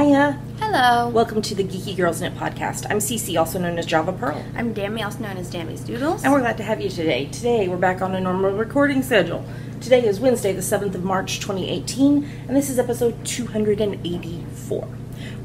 Hiya! Hello! Welcome to the Geeky Girls Knit Podcast. I'm Cece, also known as Java Pearl. I'm Dammy, also known as Dammy's Doodles. And we're glad to have you today. Today we're back on a normal recording schedule. Today is Wednesday, the 7th of March, 2018, and this is episode 284.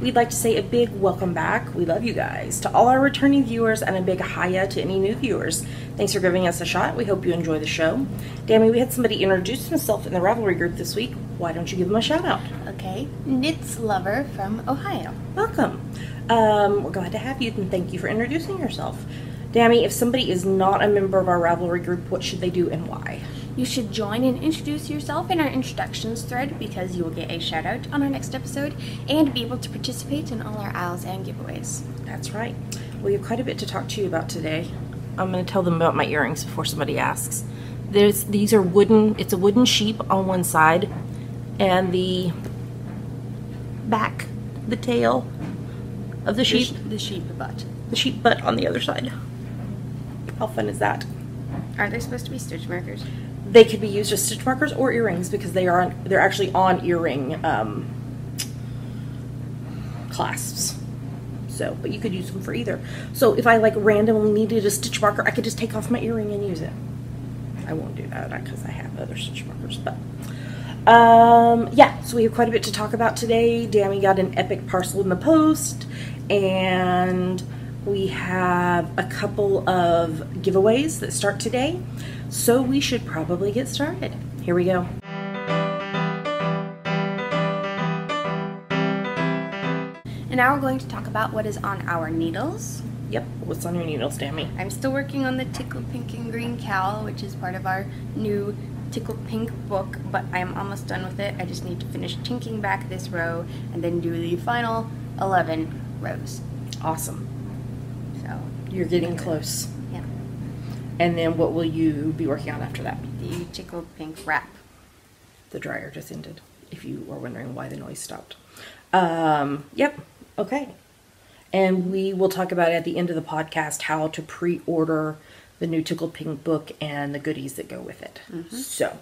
We'd like to say a big welcome back, we love you guys, to all our returning viewers, and a big hiya to any new viewers. Thanks for giving us a shot. We hope you enjoy the show. Dammy, we had somebody introduce himself in the Ravelry group this week. Why don't you give him a shout out? Okay, Knits Lover from Ohio. Welcome. We're glad to have you, and thank you for introducing yourself. Dammy, if somebody is not a member of our Ravelry group, what should they do and why? You should join and introduce yourself in our introductions thread because you will get a shout out on our next episode and be able to participate in all our owls and giveaways. That's right. We have quite a bit to talk to you about today. I'm going to tell them about my earrings before somebody asks. These are wooden, it's a wooden sheep on one side, and the back, the tail of the sheep. The sheep butt. The sheep butt on the other side. How fun is that? Aren't they supposed to be stitch markers? They could be used as stitch markers or earrings because they're actually on earring clasps. So, but you could use them for either. So if I like randomly needed a stitch marker, I could just take off my earring and use it. I won't do that because I have other stitch markers, but yeah, so we have quite a bit to talk about today. Dammy got an epic parcel in the post, and we have a couple of giveaways that start today, so we should probably get started. Here we go. And now we're going to talk about what is on our needles. Yep, what's on your needles, Dammy? I'm still working on the Tickle Pink and Green cowl, which is part of our new Tickle Pink book, but I am almost done with it. I just need to finish tinking back this row and then do the final 11 rows. Awesome. So you're getting close. Yeah. And then what will you be working on after that? The Tickle Pink wrap. The dryer just ended, if you were wondering why the noise stopped. Yep. Okay. And we will talk about at the end of the podcast how to pre-order the new Tickle Pink book and the goodies that go with it. Mm-hmm. So,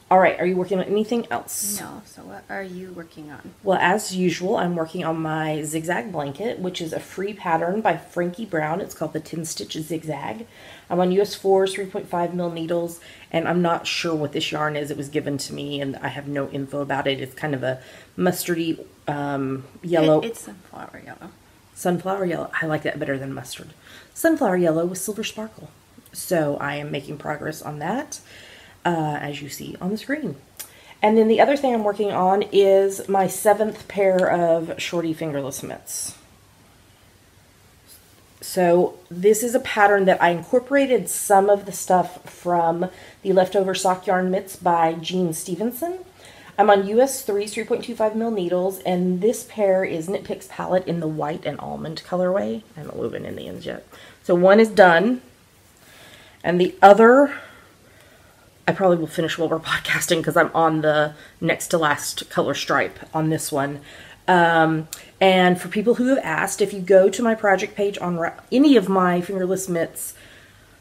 all right, are you working on anything else? No. So what are you working on? Well, as usual, I'm working on my zigzag blanket, which is a free pattern by Frankie Brown. It's called the 10 Stitch Zigzag. I'm on US 4's 3.5 mil needles, and I'm not sure what this yarn is. It was given to me, and I have no info about it. It's kind of a mustardy yellow. It's sunflower yellow. Sunflower yellow. I like that better than mustard. Sunflower yellow with silver sparkle. So I am making progress on that, as you see on the screen. And then the other thing I'm working on is my 7th pair of shorty fingerless mitts. So this is a pattern that I incorporated some of the stuff from the leftover sock yarn mitts by Jean Stevenson. I'm on US 3's 3.25 mil needles, and this pair is Knit Picks palette in the white and almond colorway. I haven't woven in the ends yet. So one is done, and the other, I probably will finish while we're podcasting because I'm on the next to last color stripe on this one. And for people who have asked, if you go to my project page on any of my fingerless mitts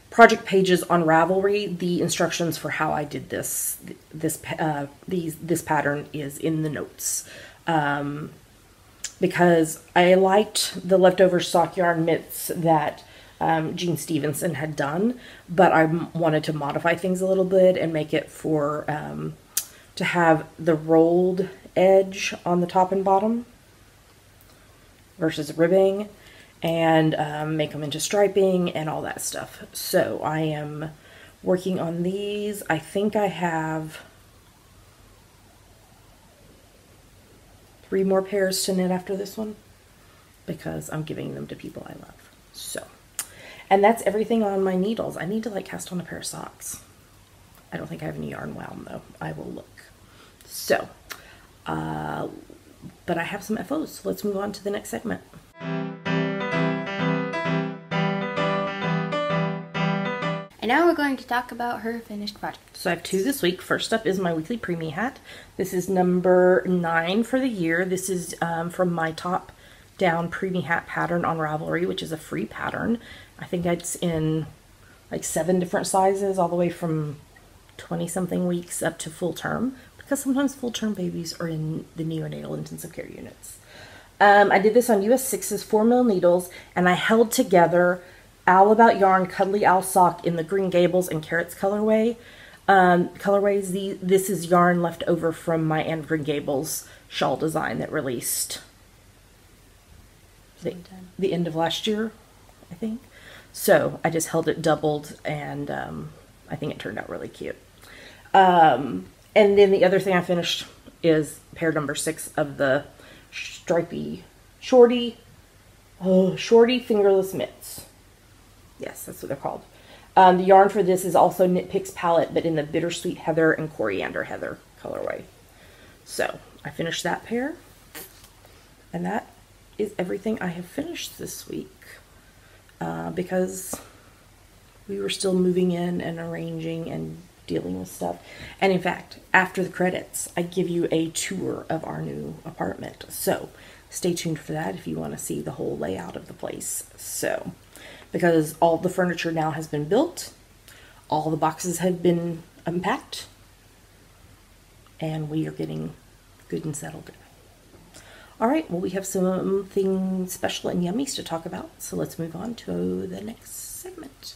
project pages on Ravelry, the instructions for how I did this pattern is in the notes. Because I liked the leftover sock yarn mitts that Jean Stevenson had done, but I wanted to modify things a little bit and make it for to have the rolled edge on the top and bottom versus ribbing, and make them into striping and all that stuff. So I am working on these. I think I have 3 more pairs to knit after this one because I'm giving them to people I love. So, and that's everything on my needles. I need to like cast on a pair of socks. I don't think I have any yarn wound though. I will look. So, but I have some FOs, so let's move on to the next segment. And now we're going to talk about her finished project. So I have 2 this week. First up is my weekly preemie hat. This is number 9 for the year. This is from my top down preemie hat pattern on Ravelry, which is a free pattern. I think it's in like 7 different sizes, all the way from 20-something weeks up to full term, because sometimes full term babies are in the neonatal intensive care units. I did this on US 6's 4mm needles, and I held together Owl About Yarn Cuddly Owl Sock in the Green Gables and Carrots colorways. This is yarn left over from my Anne Green Gables shawl design that released the end of last year, I think. So I just held it doubled, and I think it turned out really cute. And then the other thing I finished is pair number 6 of the stripy shorty fingerless mitts. Yes, that's what they're called. The yarn for this is also Knit Picks palette, but in the Bittersweet Heather and Coriander Heather colorway. So I finished that pair, and that is everything I have finished this week, because we were still moving in and arranging and dealing with stuff. And in fact, after the credits, I give you a tour of our new apartment. So stay tuned for that if you want to see the whole layout of the place. So, because all the furniture now has been built, all the boxes have been unpacked, and we are getting good and settled. All right, well, we have something special and yummies to talk about, so let's move on to the next segment.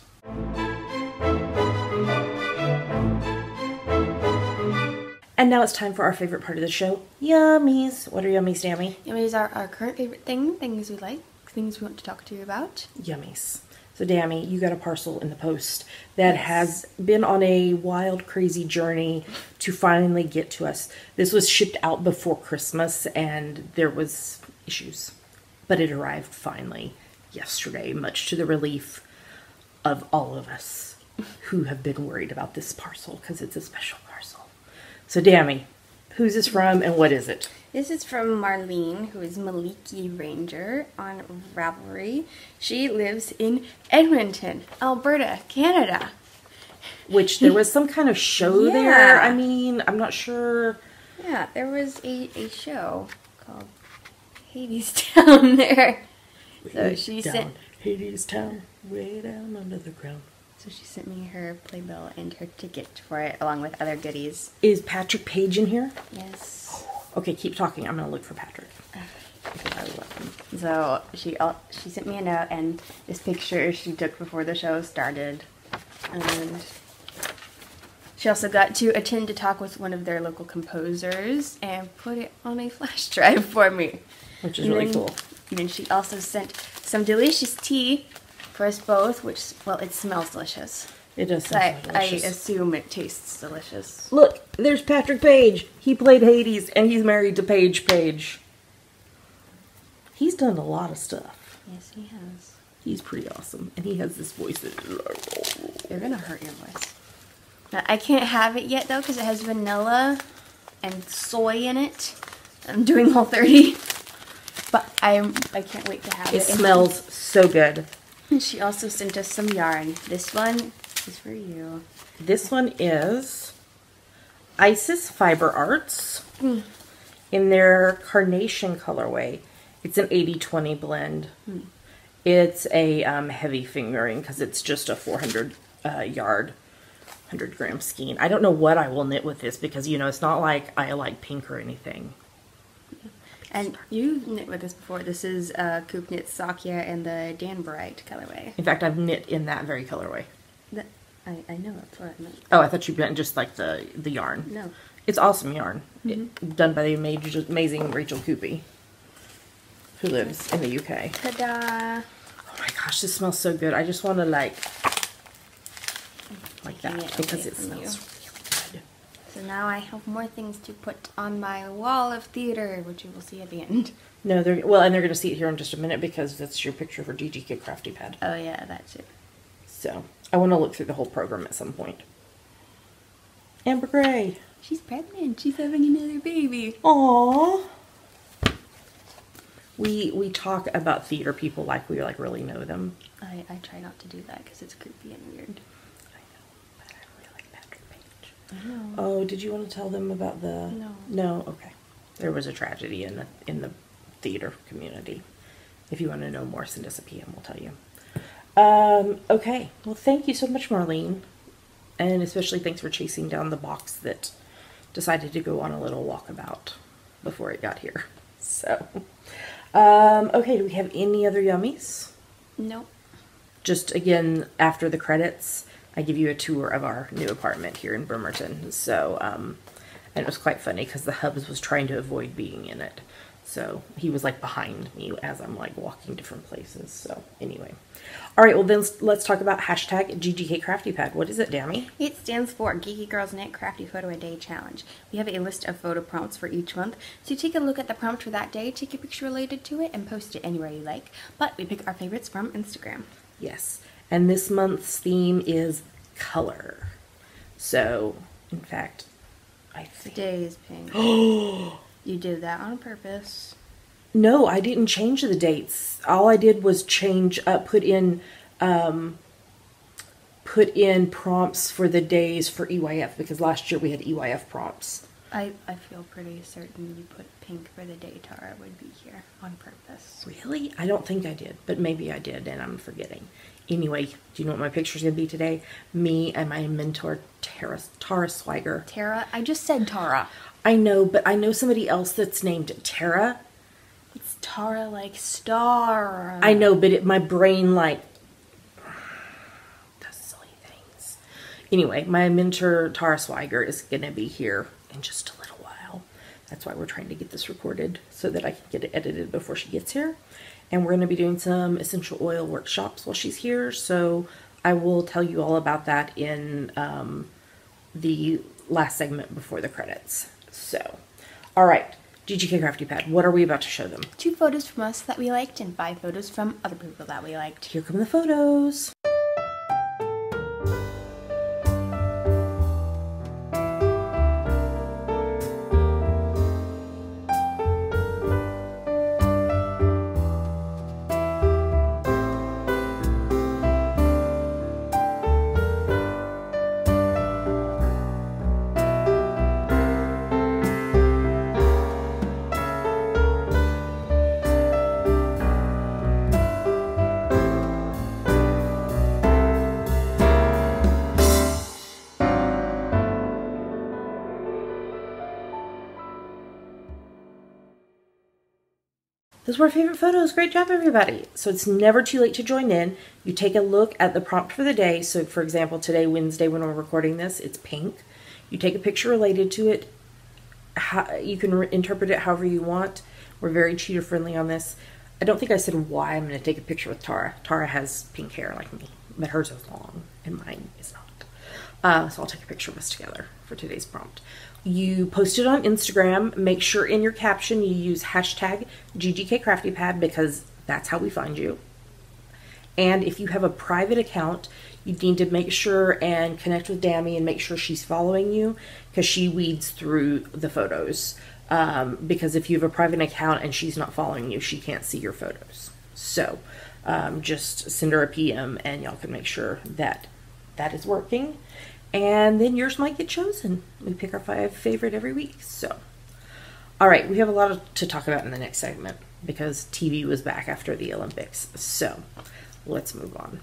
And now it's time for our favorite part of the show, yummies. What are yummies, Dammy? Yummies are our current favorite things we like, things we want to talk to you about. Yummies. So, Dammy, you got a parcel in the post that has been on a wild, crazy journey to finally get to us. This was shipped out before Christmas, and there was issues. But it arrived finally yesterday, much to the relief of all of us who have been worried about this parcel, because it's a special parcel. So, Dammy, who's this from and what is it? This is from Marlene, who is Maliki Ranger on Ravelry. She lives in Edmonton, Alberta, Canada. Which there was some kind of show there. I mean, I'm not sure. Yeah, there was a show called Hades Town there. So she sent Hades Town, way down under the ground. So she sent me her playbill and her ticket for it, along with other goodies. Is Patrick Page in here? Yes. Okay, keep talking. I'm going to look for Patrick. Because I love him. So she sent me a note and this picture she took before the show started. And she also got to attend a talk with one of their local composers and put it on a flash drive for me. Which is really cool. And then she also sent some delicious tea for us both, which, well, it smells delicious. It does smell delicious. I assume it tastes delicious. Look, there's Patrick Page. He played Hades, and he's married to Paige Page. He's done a lot of stuff. Yes, he has. He's pretty awesome, and he has this voice that is like, you're gonna hurt your voice. Now, I can't have it yet, though, because it has vanilla and soy in it. I'm doing Whole30. But I can't wait to have it. It smells so good. She also sent us some yarn. This one is for you. This one is Isis Fiber Arts in their Carnation colorway. It's an 80-20 blend. It's a heavy fingering because it's just a 400 yard, 100 gram skein. I don't know what I will knit with this because, you know, it's not like I like pink or anything. And you've knit with this before. This is Coop Knit Sakya and the Dan Bright colorway. In fact, I've knit in that very colorway. I know, that's what I meant. Oh, I thought you meant just like the yarn. No. It's awesome yarn. Done by the amazing Rachel Coopy, who lives in the UK. Ta-da! Oh my gosh, this smells so good. I just want to like that because it smells really good. So now I have more things to put on my wall of theater, which you will see at the end. No, and they're going to see it here in just a minute because that's your picture for GG Kid Crafty Pad. Oh yeah, that's it. So I want to look through the whole program at some point. Amber Gray. She's pregnant. She's having another baby. Aww. We talk about theater people like we like really know them. I try not to do that because it's creepy and weird. I know, but I really like Patrick Page. I know. Oh, did you want to tell them about the? No. No. Okay. There was a tragedy in the theater community. If you want to know more, send us a PM. We'll tell you. Okay. Well, thank you so much, Marlene, and especially thanks for chasing down the box that decided to go on a little walkabout before it got here. So, Okay, do we have any other yummies? Nope. Just again, after the credits, I give you a tour of our new apartment here in Bremerton. So, and it was quite funny because the Hubs was trying to avoid being in it. So he was like behind me as I'm like walking different places. So anyway. All right, well then let's talk about hashtag GGK Crafty Pad. What is it, Dammy? It stands for Geeky Girls Knit Crafty Photo a Day Challenge. We have a list of photo prompts for each month, so you take a look at the prompt for that day, take a picture related to it, and post it anywhere you like. But we pick our favorites from Instagram. Yes, and this month's theme is color. So, in fact, I think... Today is pink. You did that on purpose. No, I didn't change the dates. All I did was put in prompts for the days for EYF, because last year we had EYF prompts. I feel pretty certain you put pink for the day Tara would be here on purpose. Really? I don't think I did, but maybe I did and I'm forgetting. Anyway, do you know what my picture's going to be today? Me and my mentor, Tara Swiger. Tara? I just said Tara. I know, but I know somebody else that's named Tara. It's Tara like star. I know, but my brain like does silly things. Anyway, my mentor, Tara Swiger, is going to be here in just a little while. That's why we're trying to get this recorded so that I can get it edited before she gets here. And we're going to be doing some essential oil workshops while she's here. So I will tell you all about that in the last segment before the credits. So, all right. GGK Crafty Pad, what are we about to show them? 2 photos from us that we liked and 5 photos from other people that we liked. Here come the photos. Those were our favorite photos. Great job, everybody. So it's never too late to join in. You take a look at the prompt for the day. So for example, today, Wednesday, when we're recording this, it's pink. You take a picture related to it. You can interpret it however you want. We're very cheater friendly on this. I don't think I said why I'm going to take a picture with Tara. Tara has pink hair like me, but hers is long and mine is not. So I'll take a picture of us together for today's prompt. You post it on Instagram. Make sure in your caption you use hashtag GGK Crafty Pad because that's how we find you. And if you have a private account, you need to make sure and connect with Dammy and make sure she's following you because she weeds through the photos. Because if you have a private account and she's not following you, she can't see your photos. So just send her a PM and y'all can make sure that that is working. And then yours might get chosen. We pick our 5 favorite every week. So, all right, we have a lot to talk about in the next segment because TV was back after the Olympics. So, let's move on.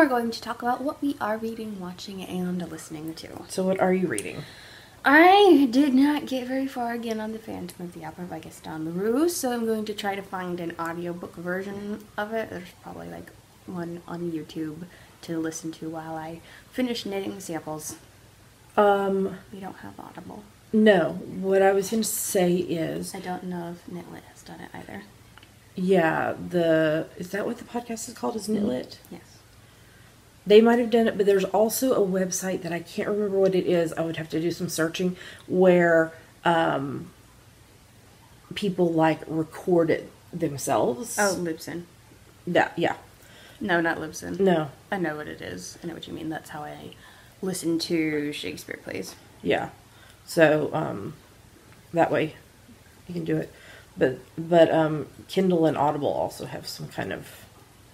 Going to talk about what we are reading, watching, and listening to. So what are you reading? I did not get very far again on the Phantom of the Opera by Gaston Leroux, so I'm going to try to find an audiobook version of it. There's probably like one on YouTube to listen to while I finish knitting samples. We don't have Audible. No, what I was going to say is... I don't know if Knitlit has done it either. Yeah, is that what the podcast is called, is Knitlit? Yes. They might have done it, but there's also a website that I can't remember what it is. I would have to do some searching where people like record it themselves. Oh, Libsyn. Yeah. No, not Libsyn. No. I know what it is. I know what you mean. That's how I listen to Shakespeare plays. Yeah. So that way you can do it. But Kindle and Audible also have some kind of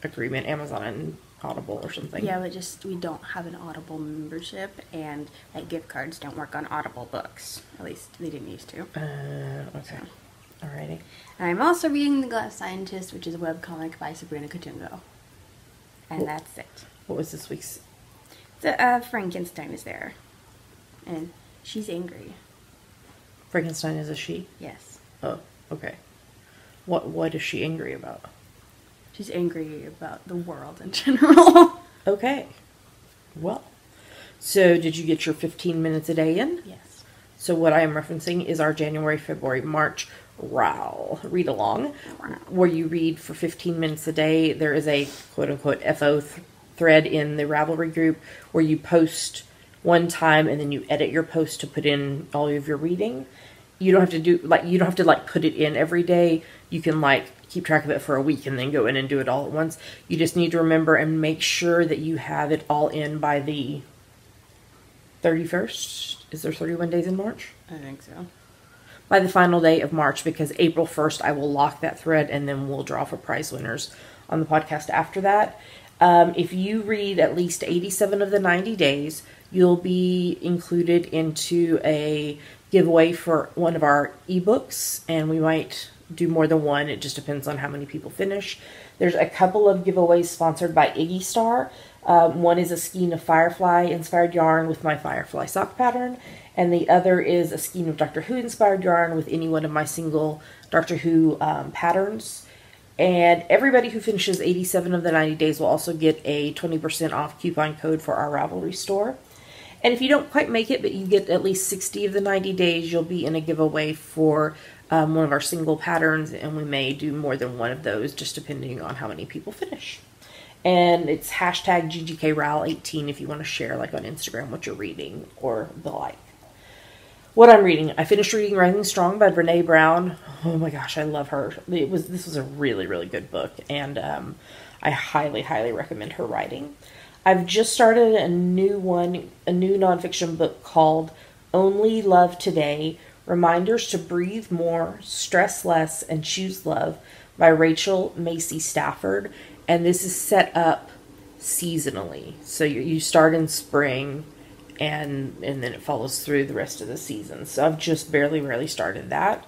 agreement. Amazon and Audible or something. Yeah, but just we don't have an Audible membership, and like gift cards don't work on Audible books. At least they didn't used to. Okay. Alrighty. And I'm also reading The Glass Scientist, which is a webcomic by Sabrina Katungo. And that's it. What was this week's? The Frankenstein is there. And she's angry. Frankenstein is a she? Yes. Oh, okay. What is she angry about? She's angry about the world in general. Okay. Well, so did you get your 15 minutes a day in? Yes. So what I am referencing is our January, February, March RAL read along, where you read for 15 minutes a day. There is a quote unquote FO thread in the Ravelry group where you post one time and then you edit your post to put in all of your reading. You don't have to put it in every day. You can keep track of it for a week and then go in and do it all at once. You just need to remember and make sure that you have it all in by the 31st. Is there 31 days in March? I think so. By the final day of March, because April 1st I will lock that thread and then we'll draw for prize winners on the podcast after that. If you read at least 87 of the 90 days, you'll be included into a giveaway for one of our ebooks, and we might do more than one. It just depends on how many people finish. There's a couple of giveaways sponsored by Iggy Star. One is a skein of Firefly inspired yarn with my Firefly sock pattern, and the other is a skein of Doctor Who inspired yarn with any one of my single Doctor Who patterns. And everybody who finishes 87 of the 90 days will also get a 20% off coupon code for our Ravelry store. And if you don't quite make it, but you get at least 60 of the 90 days, you'll be in a giveaway for one of our single patterns, and we may do more than one of those, just depending on how many people finish. And it's hashtag GGKRAL18 if you want to share, on Instagram, what you're reading or the like. What I'm reading, I finished reading Rising Strong by Brene Brown. Oh my gosh, I love her. This was a really, really good book, and I highly, highly recommend her writing. I've just started a new nonfiction book called Only Love Today, Reminders to Breathe More, Stress Less, and Choose Love by Rachel Macy Stafford. And this is set up seasonally. So you start in spring and then it follows through the rest of the season. So I've just barely started that.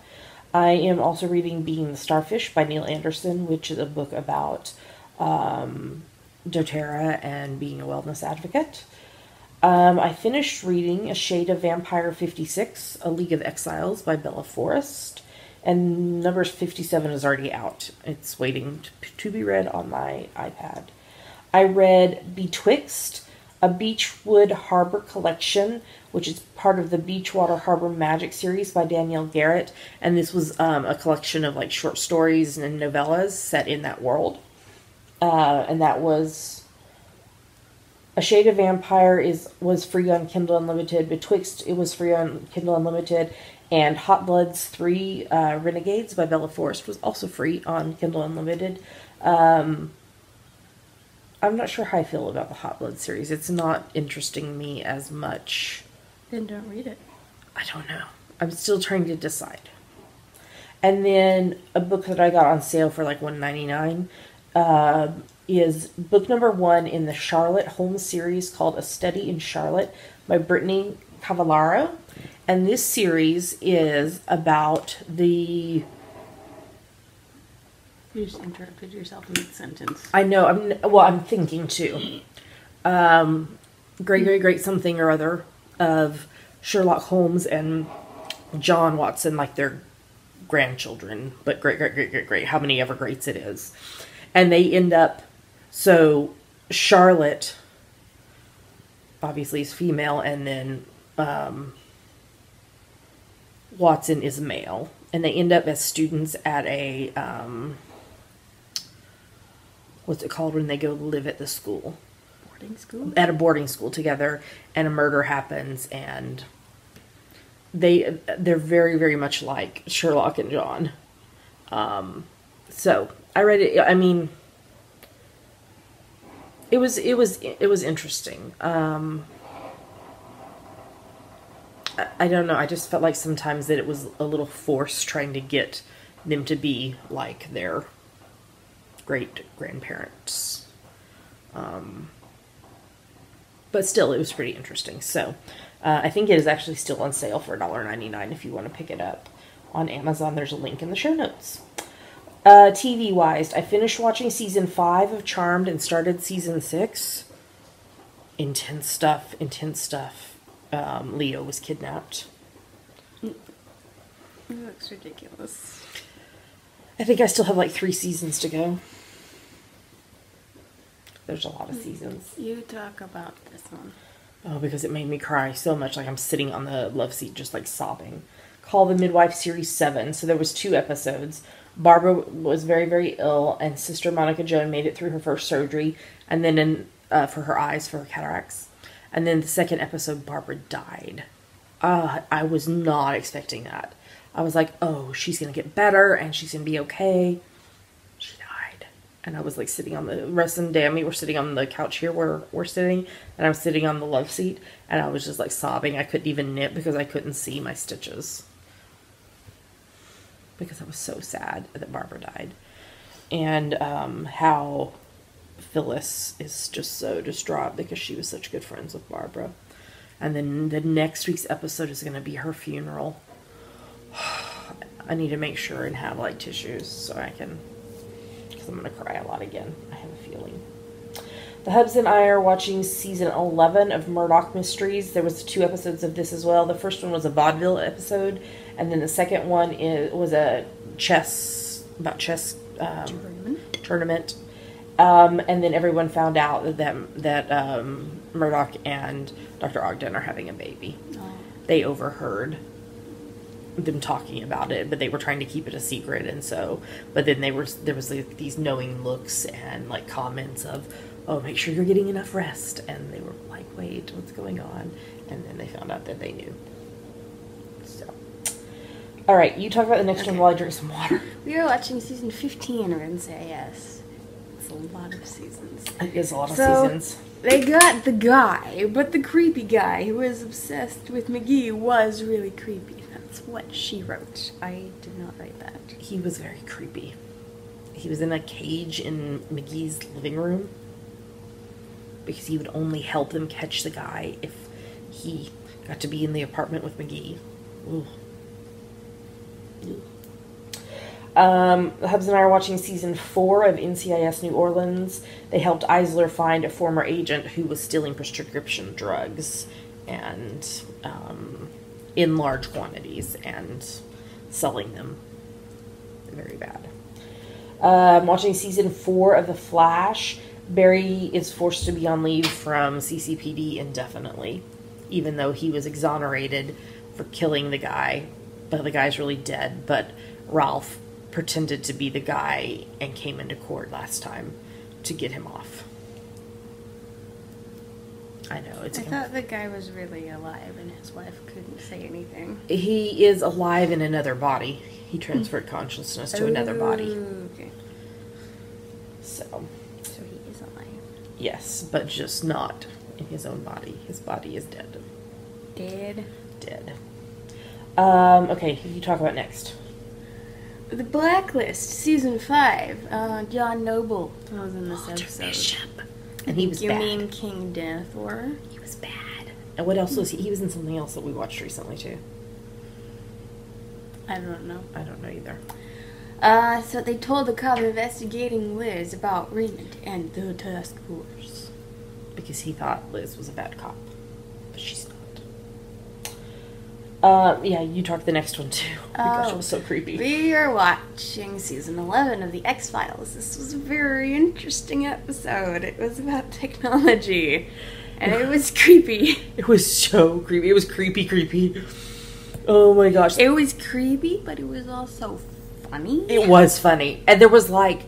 I am also reading Being the Starfish by Neil Anderson, which is a book about doTERRA and being a wellness advocate. I finished reading A Shade of Vampire 56, A League of Exiles by Bella Forrest. And number 57 is already out. It's waiting to be read on my iPad. I read Betwixt, a Beechwood Harbor collection, which is part of the Beachwater Harbor Magic series by Danielle Garrett. And this was a collection of short stories and novellas set in that world. And that was A Shade of Vampire was free on Kindle Unlimited. Betwixt, it was free on Kindle Unlimited. And Hot Blood's 3 Renegades by Bella Forrest was also free on Kindle Unlimited. I'm not sure how I feel about the Hot Blood series. It's not interesting me as much. Then don't read it. I don't know. I'm still trying to decide. And then a book that I got on sale for $1.99 is book number 1 in the Charlotte Holmes series called A Study in Charlotte by Brittany Cavallaro. And this series is about the... You just interrupted yourself mid-sentence. I know. I'm thinking too. Great something or other of Sherlock Holmes and John Watson, their grandchildren, but great, how many ever greats it is. And they end up, so Charlotte obviously is female, and then Watson is male, and they end up as students at a, what's it called when they go live at the school? Boarding school? At a boarding school together, and a murder happens, and they're very, very much like Sherlock and John. So I read it. I mean, it was interesting. I don't know. I just felt like sometimes that it was a little forced trying to get them to be like their great grandparents. But still, it was pretty interesting. So, I think it is actually still on sale for $1.99 if you want to pick it up on Amazon. There's a link in the show notes. TV-wise, I finished watching season 5 of Charmed and started season 6. Intense stuff, intense stuff. Leo was kidnapped. It looks ridiculous. I think I still have like 3 seasons to go. There's a lot of seasons. You talk about this one. Oh, because it made me cry so much. Like I'm sitting on the love seat just like sobbing. Call the Midwife Series 7. So there was 2 episodes. Barbara was very, very ill, and Sister Monica Joan made it through her first surgery, and then for her eyes, for her cataracts. And then the second episode, Barbara died. I was not expecting that. I was like, oh, she's going to get better, and she's going to be okay. She died. And I was like sitting on the rest of the day. We were sitting on the couch here where we're sitting, and I was sitting on the love seat, and I was just like sobbing. I couldn't even knit because I couldn't see my stitches. Because I was so sad that Barbara died. And how Phyllis is just so distraught because she was such good friends with Barbara. And then the next week's episode is going to be her funeral. I need to make sure and have like tissues so I can, because I'm going to cry a lot again. I have a feeling. The Hubs and I are watching season 11 of Murdoch Mysteries. There was 2 episodes of this as well. The first one was a vaudeville episode, and then the second one was a chess tournament. And then everyone found out that Murdoch and Dr. Ogden are having a baby. Oh. They overheard them talking about it, but they were trying to keep it a secret, and so. But then there was like these knowing looks and like comments of, oh, make sure you're getting enough rest. And they were like, wait, what's going on? And then they found out that they knew. So. All right, you talk about the next one while I drink some water. We are watching season 15 of NCIS. It's a lot of seasons. It is a lot of seasons. They got the guy, but the creepy guy who was obsessed with McGee was really creepy. That's what she wrote. I did not write that. He was very creepy. He was in a cage in McGee's living room. Because he would only help them catch the guy if he got to be in the apartment with McGee. Ooh. Ooh. The Hubs and I are watching season 4 of NCIS New Orleans. They helped Eisler find a former agent who was stealing prescription drugs and in large quantities and selling them. Very bad. Watching season 4 of The Flash. Barry is forced to be on leave from CCPD indefinitely, even though he was exonerated for killing the guy. But the guy's really dead, but Ralph pretended to be the guy and came into court last time to get him off. I know. I thought the guy was really alive and his wife couldn't say anything. He is alive in another body. He transferred consciousness to another body. Okay. So he is alive. Yes, but just not in his own body. His body is dead. Dead? Dead. Okay, who do you talk about next? The Blacklist, season 5. John Noble was in this episode. Bishop. And he was bad. You mean King Denethor? He was bad. And what else was he? He was in something else that we watched recently, too. I don't know. I don't know either. So they told the cop investigating Liz about Raymond and the task force. Because he thought Liz was a bad cop. But she's not. Yeah, you talk the next one too. Oh my gosh, it was so creepy. We are watching season 11 of The X-Files. This was a very interesting episode. It was about technology. And it was creepy. It was so creepy. It was creepy. Oh my gosh. It was creepy, but it was also funny. It was funny. And there was like,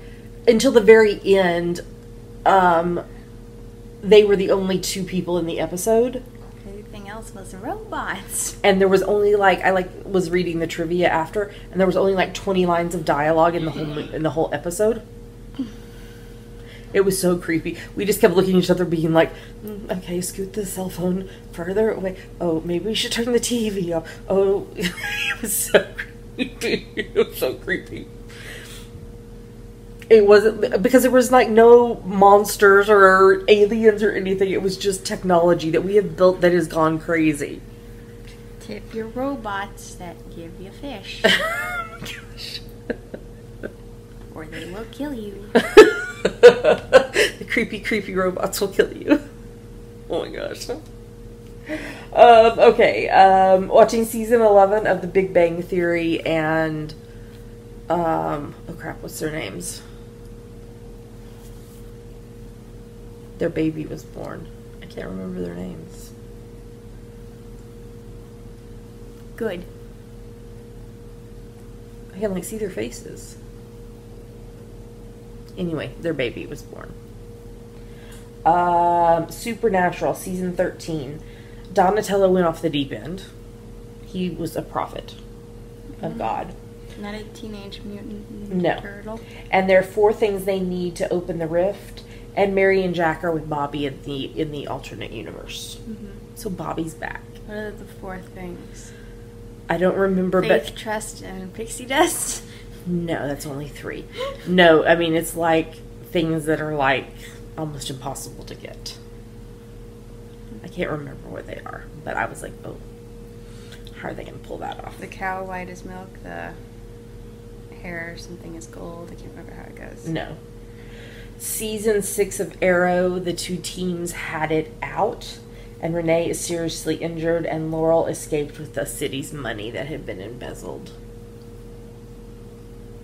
until the very end, they were the only 2 people in the episode. Everything else was robots. And there was only like, I was reading the trivia after, and there was only like 20 lines of dialogue in the whole episode. It was so creepy. We just kept looking at each other being like, okay, scoot the cell phone further away. Oh, maybe we should turn the TV off. Oh, it was so creepy. It was so creepy. It wasn't, because there was like no monsters or aliens or anything. It was just technology that we have built that has gone crazy. Tip your robots that give you fish. Oh my gosh. Or they will kill you. The creepy robots will kill you. Oh my gosh. Okay. Watching season 11 of The Big Bang Theory and oh crap, what's their names? Their baby was born. I can't remember their names. Good. I can like see their faces. Anyway, their baby was born. Supernatural season 13. Donatello went off the deep end. He was a prophet of God. Not a teenage mutant No. turtle. And there are 4 things they need to open the rift. And Mary and Jack are with Bobby in the alternate universe. So Bobby's back. What are the 4 things? I don't remember, Faith, trust, and pixie dust? No, that's only 3. No, I mean, it's like things that are like almost impossible to get. I can't remember what they are, but I was like, oh, how are they going to pull that off? The cow white as milk, the hair or something is gold. I can't remember how it goes. No. Season 6 of Arrow, the 2 teams had it out, and Renee is seriously injured, and Laurel escaped with the city's money that had been embezzled.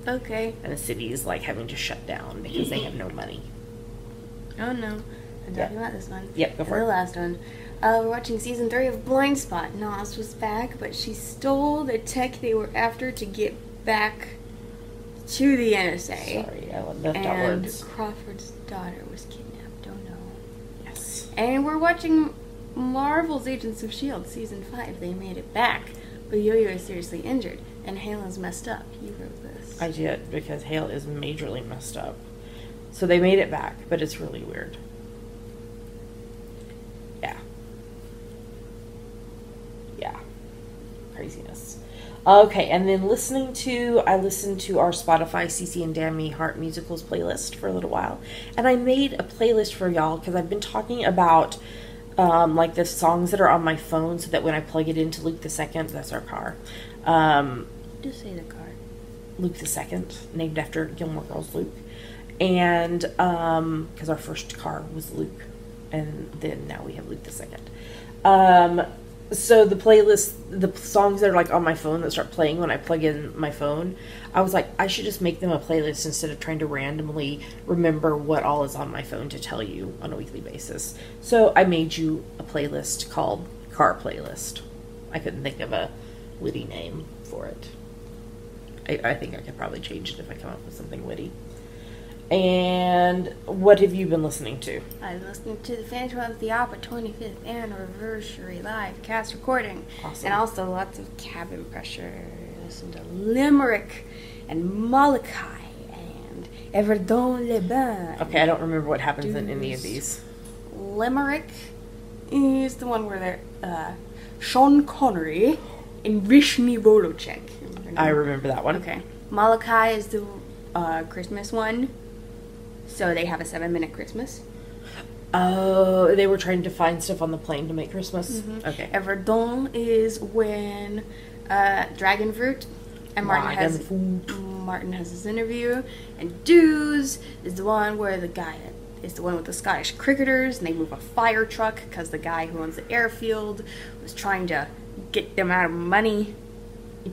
Okay. And the city is like having to shut down because they have no money. Oh no. I'm talking about this one. Yep, go for and it. the last one. We're watching season 3 of Blind Spot. Nas was back, but she stole the tech they were after to get back to the NSA. Sorry, I left out And words. Crawford's daughter was kidnapped. Don't know. Yes. And we're watching Marvel's Agents of S.H.I.E.L.D. season 5. They made it back, but Yo-Yo is seriously injured, and Halen's messed up. You wrote this. I did, because Hale is majorly messed up. So they made it back, but it's really weird. Yeah. Yeah. Craziness. Okay, and then I listened to our Spotify CC and Dammy Heart Musicals playlist for a little while. And I made a playlist for y'all because I've been talking about like the songs that are on my phone so that when I plug it into Luke II, that's our car. Just say the car. Luke II, named after Gilmore Girls Luke. And because our first car was Luke, and then now we have Luke II. So the playlist, the songs that are like on my phone that start playing when I plug in my phone, I was like, I should just make them a playlist instead of trying to randomly remember what all is on my phone to tell you on a weekly basis. So I made you a playlist called Car Playlist. I couldn't think of a witty name for it. I think I could probably change it if I come up with something witty. And what have you been listening to? I'm listening to the Phantom of the Opera 25th Anniversary live cast recording. Awesome. And also lots of Cabin Pressure. Listen to Limerick and Molokai and Everdon Le Bain. Okay, I don't remember what happens in any of these. Limerick is the one where they're Sean Connery and Vrishny Volocek. I remember that one. Okay. Molokai is the Christmas one. So they have a 7-minute Christmas. Oh, they were trying to find stuff on the plane to make Christmas? Mm-hmm. Okay. Everdon is when Dragon Fruit and Martin has his interview. And Dues is the one where the guy is the one with the Scottish cricketers, and they move a fire truck because the guy who owns the airfield was trying to get them out of money.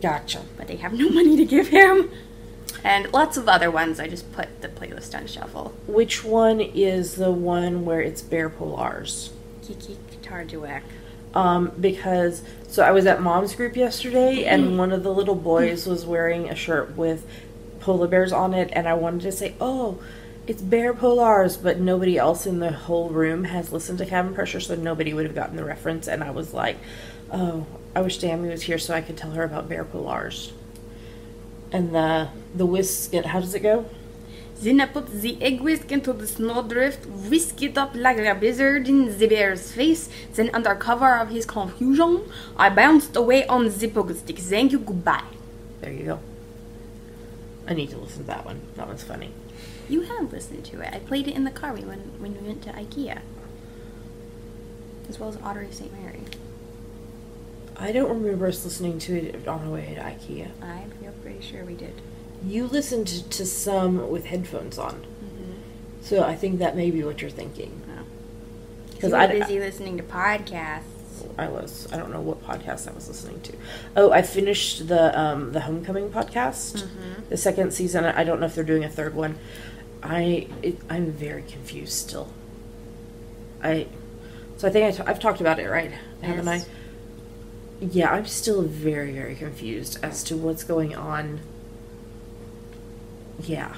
Gotcha. But they have no money to give him. And lots of other ones. I just put the playlist on shuffle. Which one is the one where it's Bear Polars? Geeky Guitar Duet. Because, so I was at Mom's group yesterday, and one of the little boys was wearing a shirt with polar bears on it, and I wanted to say, oh, it's Bear Polars, but nobody else in the whole room has listened to Cabin Pressure, so nobody would have gotten the reference, and I was like, oh, I wish Tammy was here so I could tell her about Bear Polars. And the whisk, how does it go? Then I put the egg whisk into the snowdrift, whisk it up like a blizzard in the bear's face, then under cover of his confusion, I bounced away on the pogo stick. Thank you, goodbye. There you go. I need to listen to that one. That one's funny. You have listened to it. I played it in the car when we went to IKEA. As well as Ottery St. Mary. I don't remember us listening to it on our way to IKEA. I feel pretty sure we did. You listened to some with headphones on. Mm-hmm. So I think that may be what you're thinking. Because I was busy listening to podcasts. I was. I don't know what podcast I was listening to. Oh, I finished the Homecoming podcast. Mm-hmm. The second season. I don't know if they're doing a third one. I'm very confused still. So I think I've talked about it, right? Yes. Haven't I? Yeah, I'm still very, very confused as to what's going on. Yeah.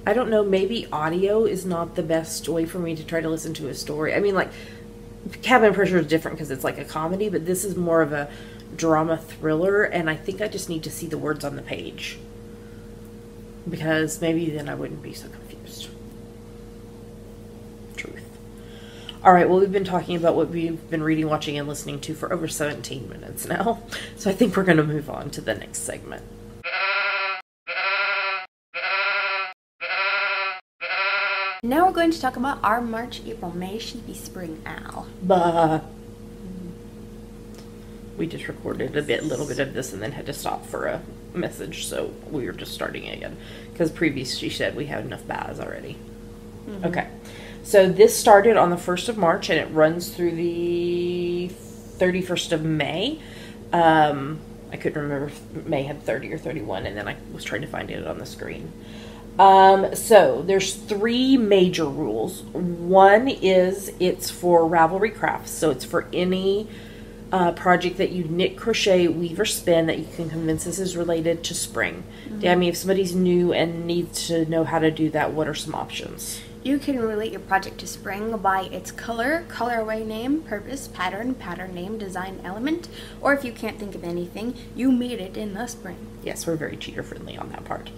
I don't know, maybe audio is not the best way for me to try to listen to a story. I mean, like, Cabin Pressure is different because it's like a comedy, but this is more of a drama thriller, and I think I just need to see the words on the page. Because maybe then I wouldn't be so confused. Truth. Alright, well, we've been talking about what we've been reading, watching, and listening to for over 17 minutes now. So I think we're going to move on to the next segment. Now we're going to talk about our March, April, May sheepy spring owl. Bah. We just recorded a little bit of this and then had to stop for a message, so we were just starting again. Because previously she said we had enough baths already. Mm-hmm. Okay. So this started on the 1st of March and it runs through the 31st of May. I couldn't remember if May had 30 or 31, and then I was trying to find it on the screen. So there's 3 major rules. One is it's for Ravelry crafts, so it's for any project that you knit, crochet, weave, or spin that you can convince this is related to spring. Mm-hmm. I mean, if somebody's new and needs to know how to do that, what are some options? You can relate your project to spring by its color, colorway name, purpose, pattern, pattern name, design element, or if you can't think of anything, you made it in the spring. Yes, we're very cheater friendly on that part.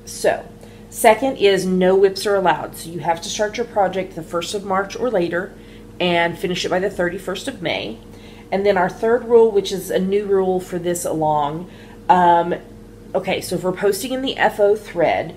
So, second is no whips are allowed. So you have to start your project the 1st of March or later and finish it by the 31st of May. And then our third rule, which is a new rule for this along. Okay, so if we're posting in the FO thread,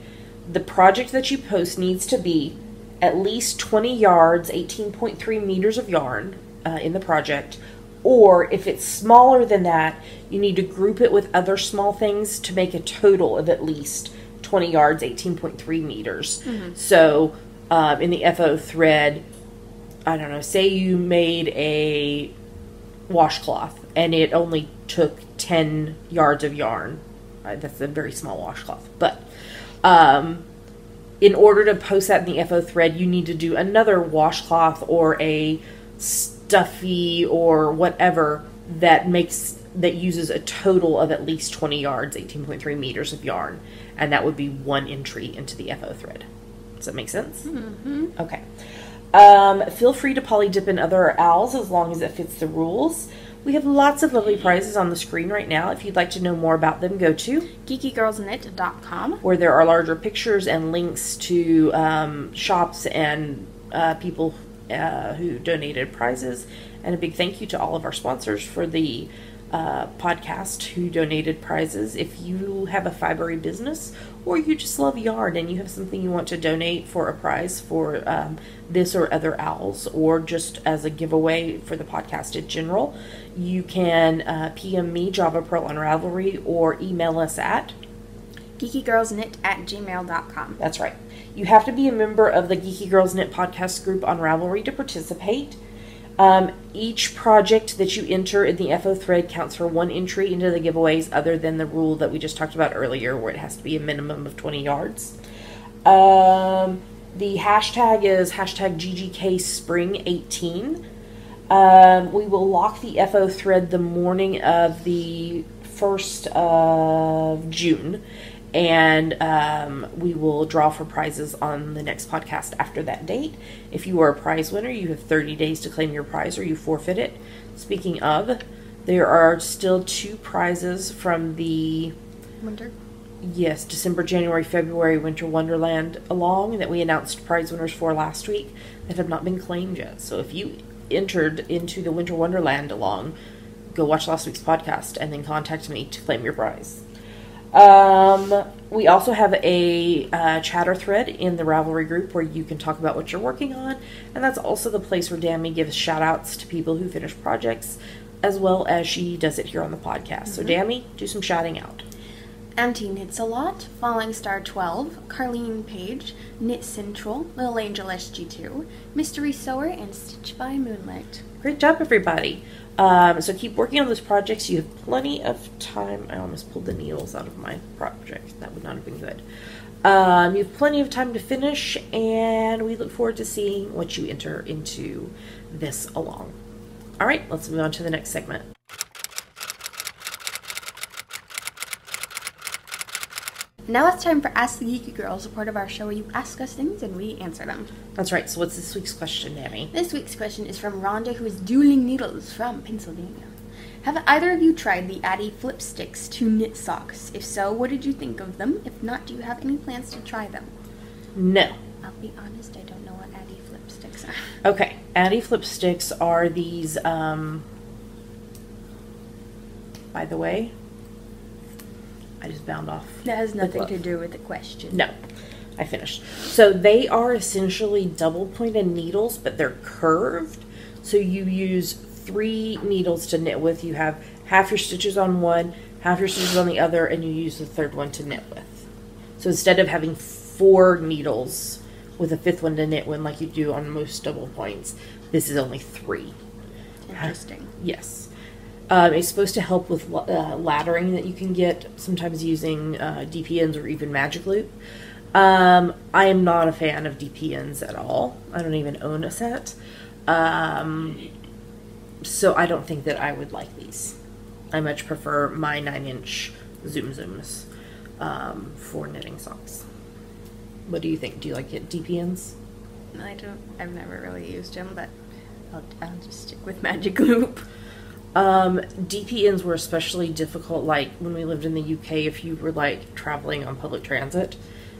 the project that you post needs to be at least 20 yards, 18.3 meters of yarn in the project. Or if it's smaller than that, you need to group it with other small things to make a total of at least 20 yards, 18.3 meters. Mm-hmm. So in the FO thread, I don't know, say you made a washcloth and it only took 10 yards of yarn. That's a very small washcloth. But in order to post that in the FO thread, you need to do another washcloth or a stuffy or whatever that uses a total of at least 20 yards, 18.3 meters of yarn. And that would be one entry into the FO thread. Does that make sense? Mm-hmm. Okay. Feel free to poly dip in other owls as long as it fits the rules. We have lots of lovely prizes on the screen right now. If you'd like to know more about them, go to geekygirlsknit.com, where there are larger pictures and links to shops and people who donated prizes. And a big thank you to all of our sponsors for the podcast who donated prizes. If you have a fibery business or you just love yarn and you have something you want to donate for a prize for this or other owls, or just as a giveaway for the podcast in general, you can PM me, Java Pearl on Ravelry, or email us at geekygirlsknit@gmail.com. That's right. You have to be a member of the Geeky Girls Knit podcast group on Ravelry to participate. Each project that you enter in the FO thread counts for one entry into the giveaways, other than the rule that we just talked about earlier where it has to be a minimum of 20 yards. The hashtag is hashtag GGKSpring18. We will lock the FO thread the morning of the 1st of June. And we will draw for prizes on the next podcast after that date. If you are a prize winner, you have 30 days to claim your prize or you forfeit it. Speaking of, there are still 2 prizes from the winter. Yes, December, January, February Winter Wonderland along that we announced prize winners for last week that have not been claimed yet. So if you entered into the Winter Wonderland along, go watch last week's podcast and then contact me to claim your prize. We also have a chatter thread in the Ravelry group where you can talk about what you're working on, and that's also the place where Dammy gives shout outs to people who finish projects, as well as she does it here on the podcast. So Dammy, do some shouting out. Auntie Knits a Lot, Falling Star 12, Carlene Page, Knit Central, Little Angel SG2, Mystery Sewer, and Stitch by Moonlight. Great job, everybody. So keep working on those projects. You have plenty of time. I almost pulled the needles out of my project. That would not have been good. You have plenty of time to finish, and we look forward to seeing what you enter into this along. All right, let's move on to the next segment. Now it's time for Ask the Geeky Girls, a part of our show where you ask us things and we answer them. That's right. So what's this week's question, Dammy? This week's question is from Rhonda, who is dueling needles from Pennsylvania. Have either of you tried the Addy Flip Sticks to knit socks? If so, what did you think of them? If not, do you have any plans to try them? No. I'll be honest, I don't know what Addy Flip Sticks are. Okay. Addy Flip Sticks are these, by the way, I just bound off. That has nothing to do with the question. No, I finished. So they are essentially double pointed needles, but they're curved. So you use 3 needles to knit with. You have half your stitches on one, half your stitches on the other, and you use the third one to knit with. So instead of having 4 needles with a 5th one to knit with like you do on most double points, this is only 3. Interesting. Yes. It's supposed to help with laddering that you can get, sometimes using DPNs or even Magic Loop. I am not a fan of DPNs at all. I don't even own a set. So I don't think that I would like these. I much prefer my 9-inch Zoom Zooms for knitting socks. What do you think? Do you like it DPNs? I've never really used them, but I'll just stick with Magic Loop. DPNs were especially difficult, like when we lived in the UK, if you were like traveling on public transit,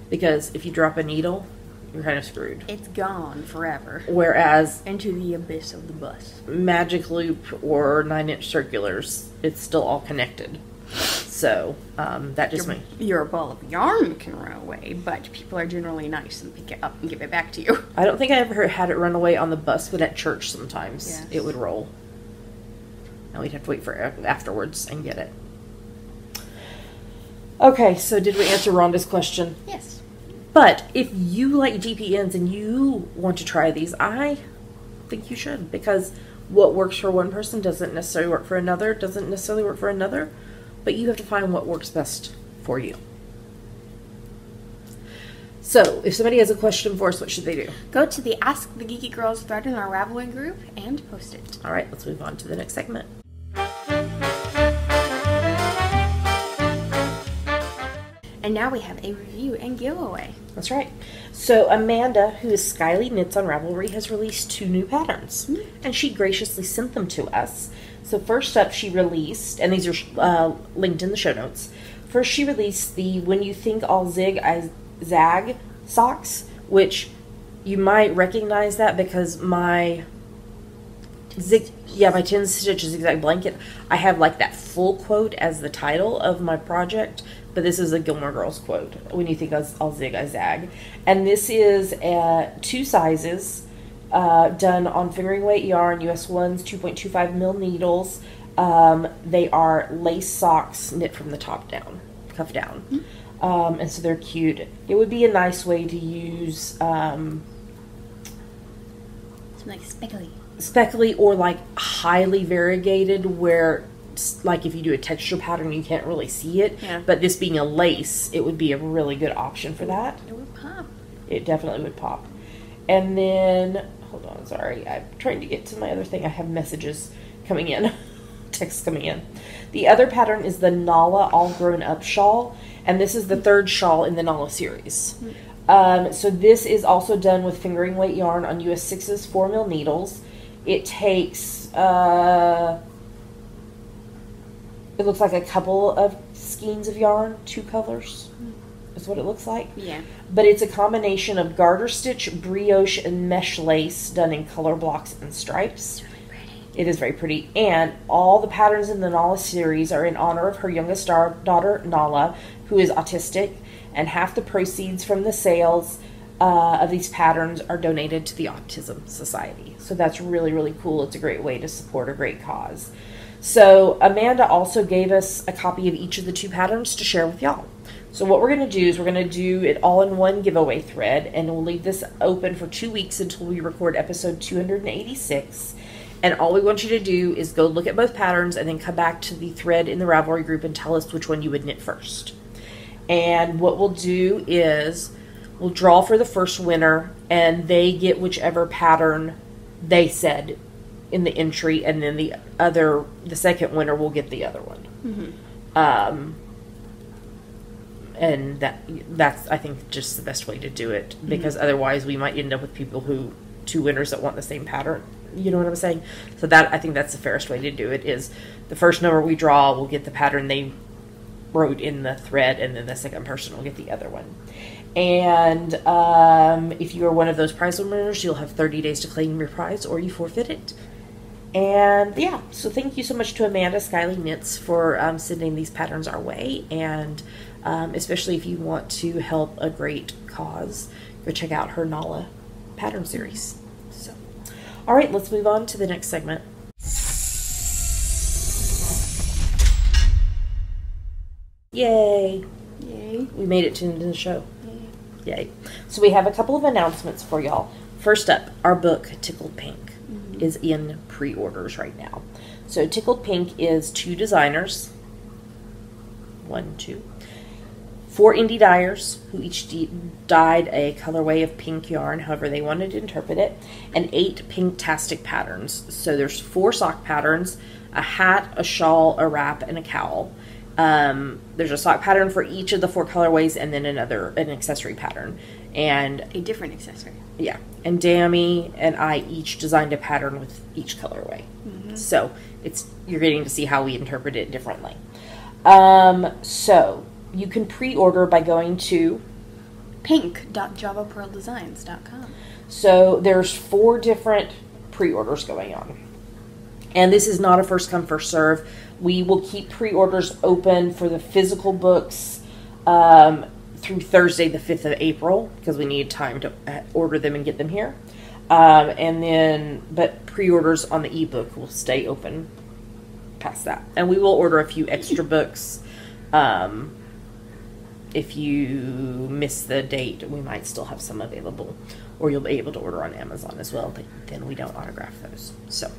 because if you drop a needle, you're kind of screwed. It's gone forever. Whereas into the abyss of the bus. Magic Loop or 9-inch circulars, it's still all connected. So that just your ball of yarn can run away, but people are generally nice and pick it up and give it back to you. I don't think I ever had it run away on the bus, but at church sometimes it would roll. And we'd have to wait for afterwards and get it. Okay, so did we answer Rhonda's question? Yes. But if you like DPNs and you want to try these, I think you should, because what works for one person doesn't necessarily work for another, but you have to find what works best for you. So, if somebody has a question for us, what should they do? Go to the Ask the Geeky Girls thread in our Ravelry group and post it. All right, let's move on to the next segment. And now we have a review and giveaway. That's right. So Amanda, who is Skyly Knits on Ravelry, has released 2 new patterns. And she graciously sent them to us. So first up, she released, and these are linked in the show notes. First, she released the When You Think I'll Zig, I Zag socks, which you might recognize that because my my 10 stitch zigzag blanket, I have like that full quote as the title of my project, but this is a Gilmore Girls quote. When you think I'll zig, I zag. And this is 2 sizes, done on fingering weight yarn, US 1s, 2.25 mil needles. They are lace socks knit from the top down, cuff down. And so they're cute. It would be a nice way to use something like speckly or like highly variegated, where like if you do a texture pattern you can't really see it, but this being a lace, it would be a really good option for that. It would pop. It definitely would pop. And then hold on, sorry, I'm trying to get to my other thing. I have messages coming in, texts coming in. The other pattern is the Nala All Grown Up shawl, and this is the 3rd shawl in the Nala series. So this is also done with fingering weight yarn on US 6s 4 mil needles. It takes it looks like a couple of skeins of yarn, 2 colors is what it looks like. Yeah. But it's a combination of garter stitch, brioche, and mesh lace done in color blocks and stripes. It's really pretty. It is very pretty. And all the patterns in the Nala series are in honor of her youngest daughter, Nala, who is autistic, and half the proceeds from the sales of these patterns are donated to the Autism Society. So that's really, really cool. It's a great way to support a great cause. So Amanda also gave us a copy of each of the 2 patterns to share with y'all. So what we're going to do is we're going to do it all in one giveaway thread, and we'll leave this open for 2 weeks until we record episode 286. And all we want you to do is go look at both patterns and then come back to the thread in the Ravelry group and tell us which one you would knit first. And what we'll do is we'll draw for the first winner, and they get whichever pattern they said in the entry, and then the second winner will get the other one. And that's I think just the best way to do it, because otherwise we might end up with people 2 winners that want the same pattern. You know what I'm saying? So I think that's the fairest way to do it, is the first number we draw will get the pattern they wrote in the thread, and then the second person will get the other one. And if you are one of those prize winners, you'll have 30 days to claim your prize, or you forfeit it. And yeah, so thank you so much to Amanda Skyly Knits for sending these patterns our way, and especially if you want to help a great cause, go check out her Nala pattern series. So, all right, let's move on to the next segment. Yay! Yay! We made it to the end of the show. Yay! So we have a couple of announcements for y'all. First up, our book Tickled Pink is in pre-orders right now. So Tickled Pink is 2 designers, 4 indie dyers who each dyed a colorway of pink yarn, however they wanted to interpret it, and 8 pink-tastic patterns. So there's 4 sock patterns, a hat, a shawl, a wrap, and a cowl. There's a sock pattern for each of the 4 colorways, and then an accessory pattern. And a different accessory. Yeah. And Dammy and I each designed a pattern with each colorway. So you're getting to see how we interpret it differently. So you can pre-order by going to pink.javapearldesigns.com. So there's 4 different pre-orders going on. And this is not a first come, first serve. We will keep pre-orders open for the physical books through Thursday, the 5th of April, because we need time to order them and get them here. But pre-orders on the ebook will stay open past that. And we will order a few extra books. If you miss the date, we might still have some available, or you'll be able to order on Amazon as well, but then we don't autograph those. So,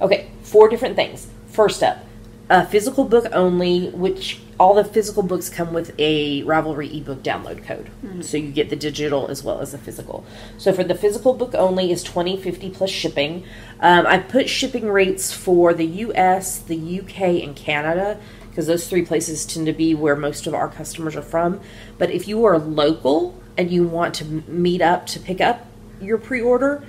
okay, 4 different things. First up, a physical book only, which all the physical books come with a Ravelry ebook download code. So you get the digital as well as the physical. So for the physical book only is $20.50 plus shipping. I put shipping rates for the US, the UK, and Canada, because those 3 places tend to be where most of our customers are from. But if you are local and you want to meet up to pick up your pre-order,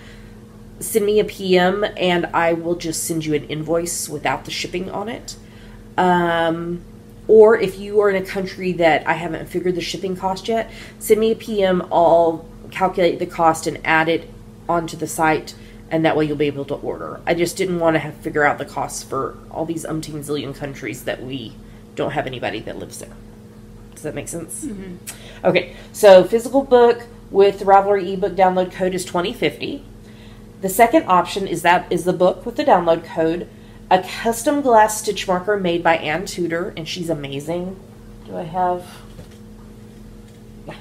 send me a PM and I will just send you an invoice without the shipping on it. Or if you are in a country that I haven't figured the shipping cost yet, send me a PM. I'll calculate the cost and add it onto the site, and that way you'll be able to order. I just didn't want to figure out the costs for all these umpteen zillion countries that we don't have anybody that lives there. Does that make sense? Okay, so physical book with the Ravelry ebook download code is $20.50. The second option is the book with the download code, a custom glass stitch marker made by Ann Tudor, and she's amazing. Do I have... Yeah.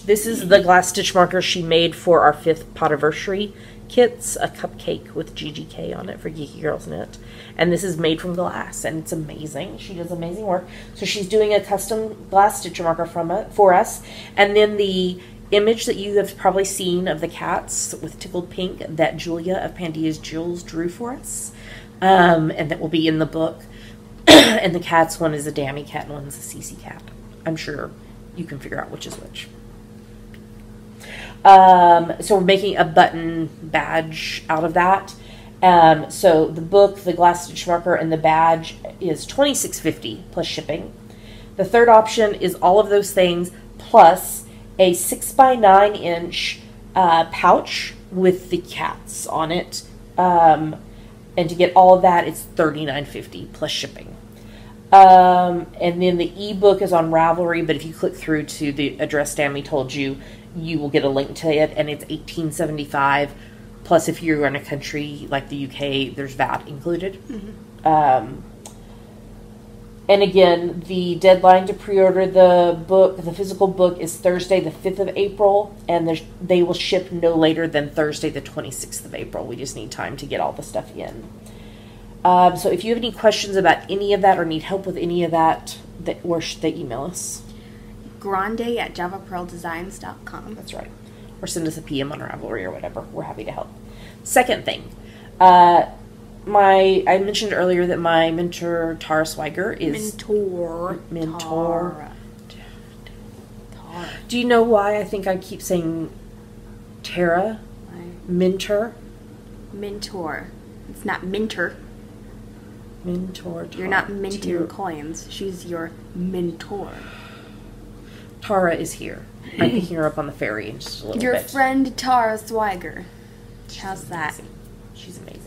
This is the glass stitch marker she made for our 5th Potiversary kits, a cupcake with GGK on it for Geeky Girls Knit. And this is made from glass, and it's amazing. She does amazing work. So she's doing a custom glass stitch marker for us. And then the image that you have probably seen of the cats with Tickled Pink that Julia of Pandia's Jewels drew for us. And that will be in the book. And the cats, one is a Dammy cat and one's a Cece cat. I'm sure you can figure out which is which. So we're making a button badge out of that. So the book, the glass stitch marker, and the badge is $26.50 plus shipping. The third option is all of those things plus a 6x9 inch pouch with the cats on it. And to get all of that, it's $39.50 plus shipping. And then the ebook is on Ravelry, but if you click through to the address Tammy told you, you will get a link to it, and it's $18.75. Plus, if you're in a country like the UK, there's VAT included. And again, the deadline to pre-order the physical book, is Thursday, the 5th of April, and they will ship no later than Thursday, the 26th of April. We just need time to get all the stuff in. So if you have any questions about any of that or need help with any of that, or should they email us? grande@javapearldesigns.com. That's right. Or send us a PM on Ravelry or whatever. We're happy to help. Second thing, I mentioned earlier that my mentor, Tara Swiger, is... Mentor. Tara. Do you know why I think I keep saying Tara? Why? Mentor? Mentor. It's not minter. Mentor. You're not minting coins. She's your mentor. Tara is here. I'm picking her up on the ferry in just a little bit. Your friend Tara Swiger. How's that? She's amazing.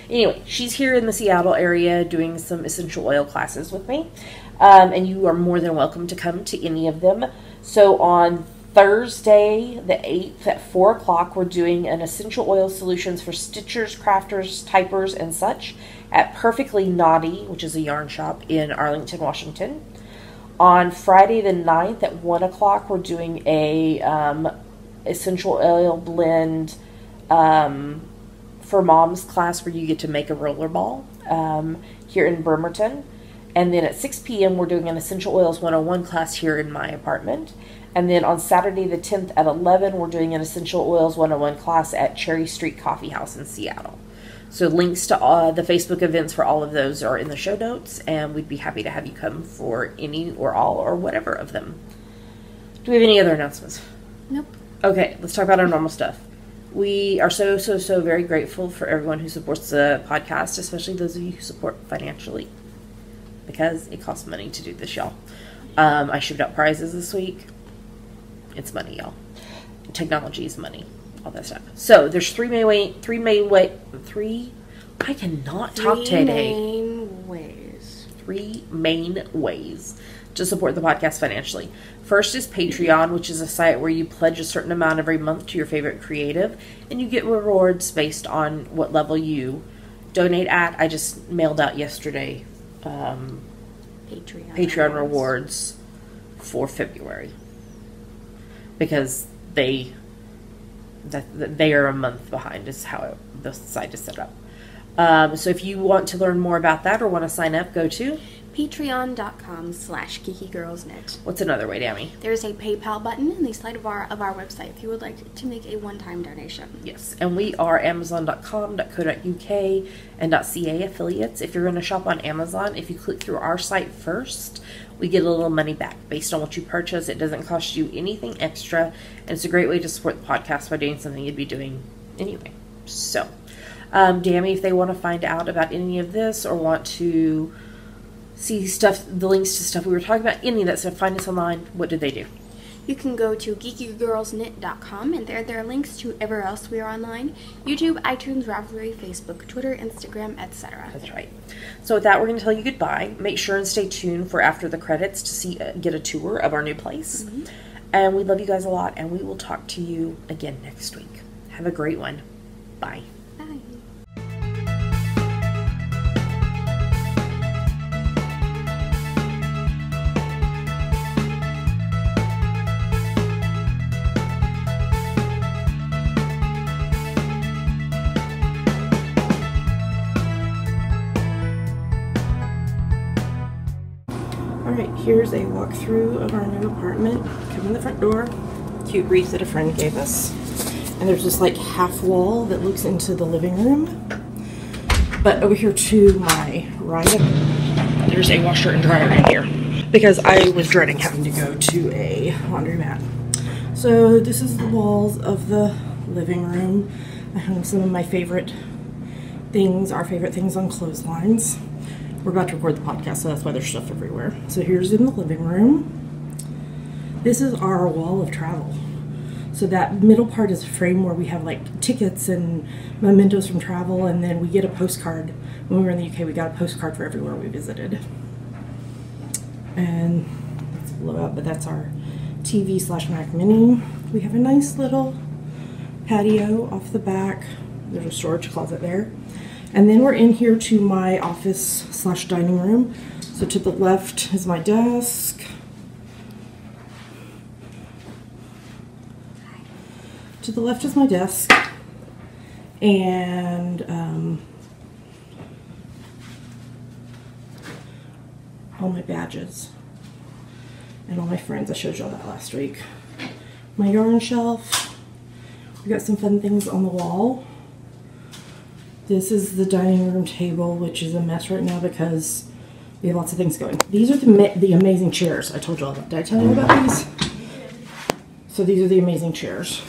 Anyway, she's here in the Seattle area doing some essential oil classes with me. And you are more than welcome to come to any of them. So on Thursday, the 8th at 4 o'clock, we're doing an essential oil solutions for stitchers, crafters, typers, and such at Perfectly Naughty, which is a yarn shop in Arlington, Washington. On Friday the 9th at 1 o'clock, we're doing a essential oil blend for moms class where you get to make a roller ball here in Bremerton. And then at 6 p.m. we're doing an Essential Oils 101 class here in my apartment. And then on Saturday the 10th at 11, we're doing an Essential Oils 101 class at Cherry Street Coffee House in Seattle. So links to the Facebook events for all of those are in the show notes, and we'd be happy to have you come for any or all or whatever of them. Do we have any other announcements? Nope. Okay, let's talk about our normal stuff. We are so very grateful for everyone who supports the podcast, especially those of you who support financially, because it costs money to do this, y'all. I shipped out prizes this week. It's money, y'all. Technology is money. All that stuff. So there's three main ways to support the podcast financially. First is Patreon, which is a site where you pledge a certain amount every month to your favorite creative, and you get rewards based on what level you donate at. I just mailed out yesterday Patreon rewards for February, because they are a month behind is how the site is set up. So if you want to learn more about that or want to sign up, go to patreon.com/geekygirlsknit. What's another way, Dammy? There's a PayPal button in the slide of our website if you would like to make a one-time donation. Yes, and we are amazon.com, .co.uk, and .ca affiliates. If you're going to shop on Amazon, if you click through our site first, we get a little money back based on what you purchase. It doesn't cost you anything extra, and it's a great way to support the podcast by doing something you'd be doing anyway. So, Dammy, if they want to find out about any of this or want to see stuff, the links to stuff we were talking about, any of that stuff, find us online. What do they do? You can go to geekygirlsknit.com, and there are links to everywhere else we are online: YouTube, iTunes, Ravelry, Facebook, Twitter, Instagram, etc. That's right. So with that, we're going to tell you goodbye. Make sure and stay tuned for after the credits to get a tour of our new place. Mm-hmm. And we love you guys a lot, and we will talk to you again next week. Have a great one. Bye. Bye. Alright, here's a walkthrough of our new apartment. Come in the front door. Cute wreath that a friend gave us. And there's this like half wall that looks into the living room. But over here to my right, there's a washer and dryer in here, because I was dreading having to go to a laundromat. So this is the walls of the living room. I hung some of my favorite things, our favorite things, on clotheslines. We're about to record the podcast, so that's why there's stuff everywhere. So here's in the living room. This is our wall of travel. So that middle part is a frame where we have like tickets and mementos from travel, and then we get a postcard. When we were in the UK, we got a postcard for everywhere we visited. And it's blow up, but that's our TV / Mac Mini. We have a nice little patio off the back. There's a storage closet there. And then we're in here to my office / dining room. So to the left is my desk. To the left is my desk. And all my badges and all my friends. I showed y'all that last week. My yarn shelf. We got some fun things on the wall. This is the dining room table, which is a mess right now because we have lots of things going. These are the amazing chairs I told y'all about. Did I tell you about these? So these are the amazing chairs.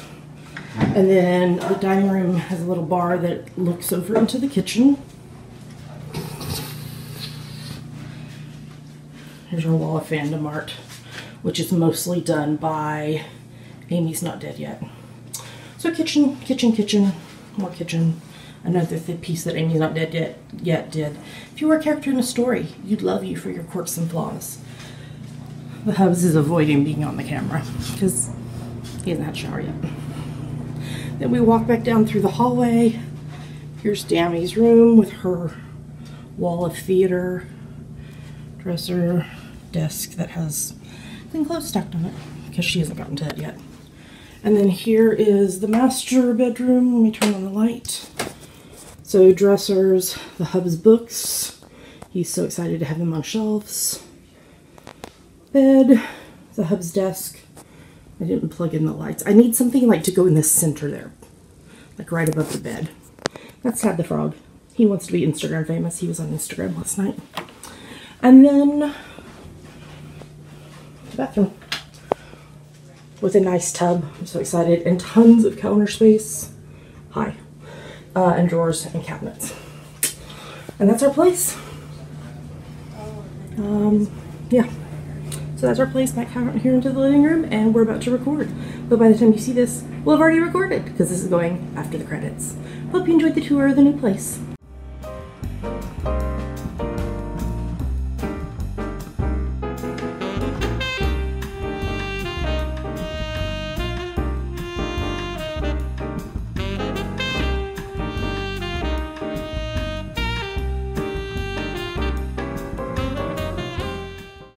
And then the dining room has a little bar that looks over into the kitchen. Here's our wall of fandom art, which is mostly done by Amy's Not Dead Yet. So kitchen, more kitchen. Another piece that Amy's Not Dead Yet did. If you were a character in a story, you'd love you for your quirks and flaws. The Hubs is avoiding being on the camera because he hasn't had a shower yet. Then we walk back down through the hallway. Here's Dammy's room with her wall of theater, dresser, desk that has clean clothes stacked on it because she hasn't gotten to that yet. And then here is the master bedroom. Let me turn on the light. So dressers, the Hub's books. He's so excited to have them on shelves. Bed, the Hub's desk. I didn't plug in the lights. I need something like to go in the center there, like right above the bed. That's Sad the Frog. He wants to be Instagram famous. He was on Instagram last night. And then the bathroom with a nice tub. I'm so excited. And tons of counter space. Hi. And drawers and cabinets. And that's our place. Yeah. So that's our place back out here into the living room, and we're about to record. But by the time you see this, we'll have already recorded because this is going after the credits. Hope you enjoyed the tour of the new place.